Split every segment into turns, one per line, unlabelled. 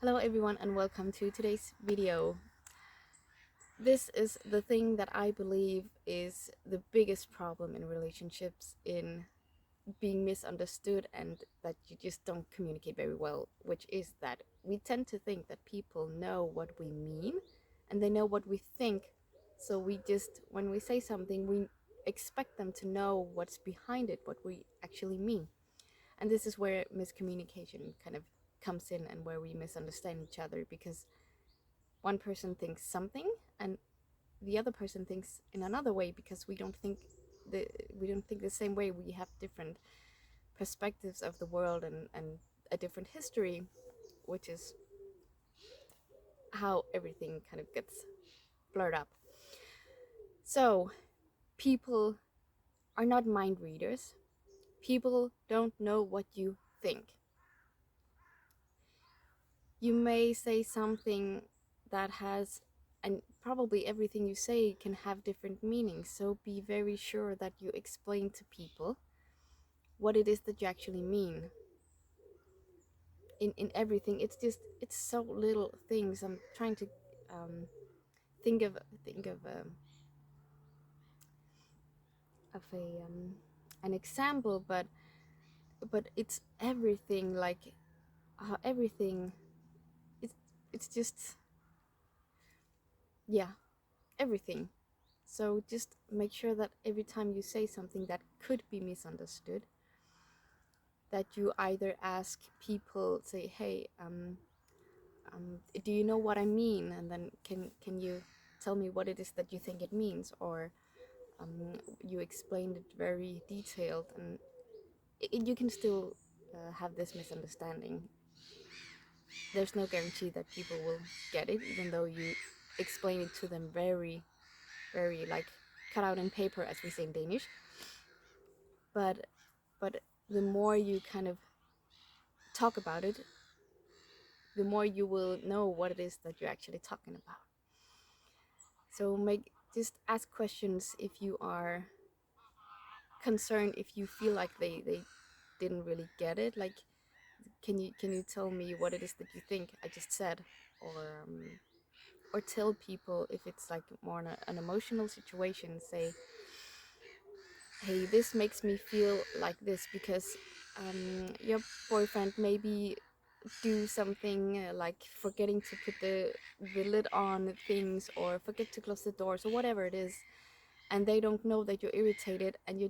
Hello everyone and welcome to today's video. This is the thing that I believe is the biggest problem in relationships, in being misunderstood and that you just don't communicate very well, which is that we tend to think that people know what we mean and they know what we think. So we just, when we say something, we expect them to know what's behind it, what we actually mean. And this is where miscommunication kind of comes in and where we misunderstand each other, because one person thinks something and the other person thinks in another way, because the we don't think the same way. We have different perspectives of the world and a different history, which is how everything kind of gets blurred up. So people are not mind readers. People don't know what you think. You may say something that has, and probably everything you say can have different meanings, so be very sure that you explain to people what it is that you actually mean in everything. It's so little things. I'm trying to um, think of an example, but it's everything, like how everything, it's it's just, yeah, everything. So just make sure that every time you say something that could be misunderstood, that you either ask people, say, hey, do you know what I mean? And then can you tell me what it is that you think it means? Or you explained it very detailed, and you can still have this misunderstanding. There's no guarantee that people will get it, even though you explain it to them very, very, like, cut out in paper, as we say in Danish. But the more you kind of talk about it, the more you will know what it is that you're actually talking about. So just ask questions if you are concerned, if you feel like they didn't really get it. Like, can you tell me what it is that you think I just said? Or tell people, if it's like more an emotional situation, say, hey, this makes me feel like this because your boyfriend maybe do something like forgetting to put the lid on things, or forget to close the doors, or whatever it is, and they don't know that you're irritated, and you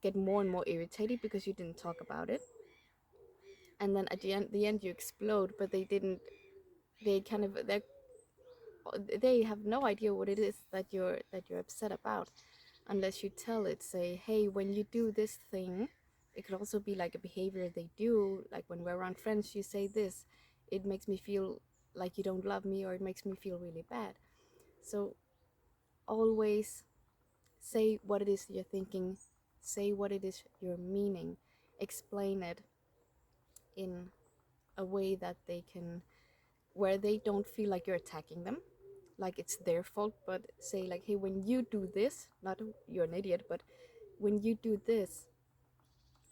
get more and more irritated because you didn't talk about it, and then at the end you explode. But they have no idea what it is that you're upset about, unless you tell it. Say, hey, when you do this thing, it could also be like a behavior they do, like when we're around friends, you say this, it makes me feel like you don't love me, or it makes me feel really bad. So always say what it is you're thinking, say what it is you're meaning, explain it in a way that they can, where they don't feel like you're attacking them, like it's their fault. But say, like, hey, when you do this, not you're an idiot, but when you do this,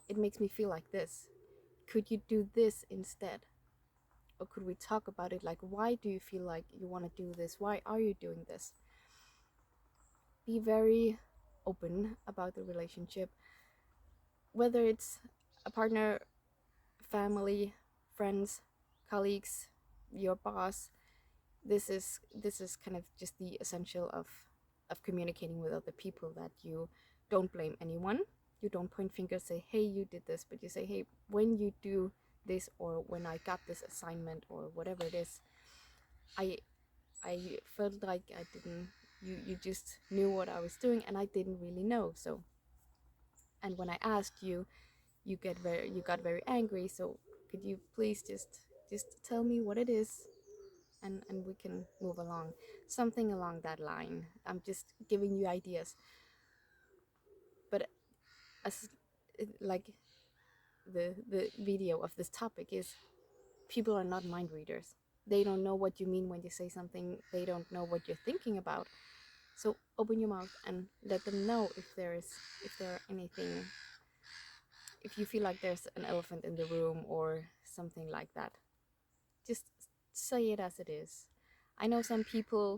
it makes me feel like this. Could you do this instead? Or could we talk about it? Like, why do you feel like you want to do this? Why are you doing this? Be very open about the relationship, whether it's a partner, family, friends, colleagues, your boss. This is kind of just the essential of communicating with other people, that you don't blame anyone. You don't point fingers, say, hey, you did this, but you say, hey, when you do this, or when I got this assignment, or whatever it is, i I felt like I didn't, you just knew what I was doing, and I didn't really know. So, and when I asked you, you got very angry. So could you please just tell me what it is, and we can move along, something along that line. I'm just giving you ideas. But as, like, the video of this topic is, people are not mind readers. They don't know what you mean when you say something. They don't know what you're thinking about. So open your mouth and let them know if there are anything, if you feel like there's an elephant in the room or something like that. just say it as it is. I know some people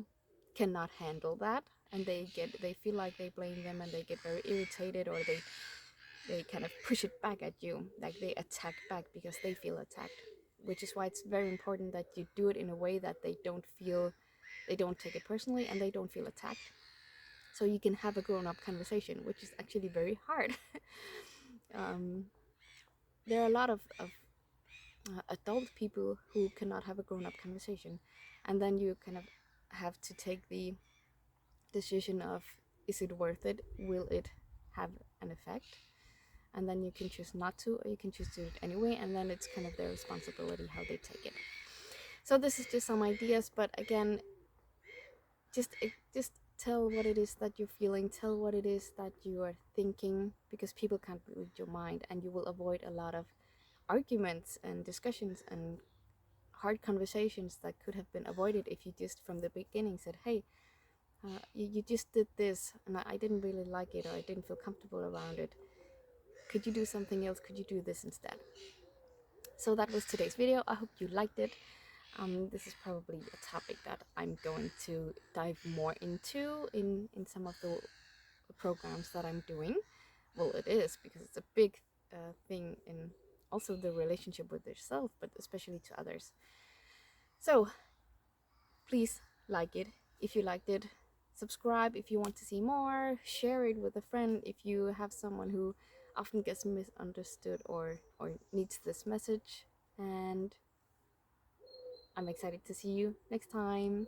cannot handle that, and they feel like they blame them, and they get very irritated, or they kind of push it back at you, like they attack back because they feel attacked, which is why it's very important that you do it in a way that they don't take it personally, and they don't feel attacked, so you can have a grown-up conversation, which is actually very hard. um, there are a lot of adult people who cannot have a grown-up conversation, and then you kind of have to take the decision of, is it worth it, will it have an effect, and then you can choose not to, or you can choose to do it anyway, and then it's kind of their responsibility how they take it. So this is just some ideas, but again, just tell what it is that you're feeling, tell what it is that you are thinking, because people can't read your mind, and you will avoid a lot of arguments and discussions and hard conversations that could have been avoided if you just from the beginning said, hey, you just did this and I didn't really like it, or I didn't feel comfortable around it. Could you do something else? Could you do this instead? So that was today's video. I hope you liked it. This is probably a topic that I'm going to dive more into in some of the programs that I'm doing. Well, it is, because it's a big thing in also the relationship with yourself, but especially to others. So please like it if you liked it. Subscribe if you want to see more. Share it with a friend if you have someone who often gets misunderstood or needs this message. And I'm excited to see you next time.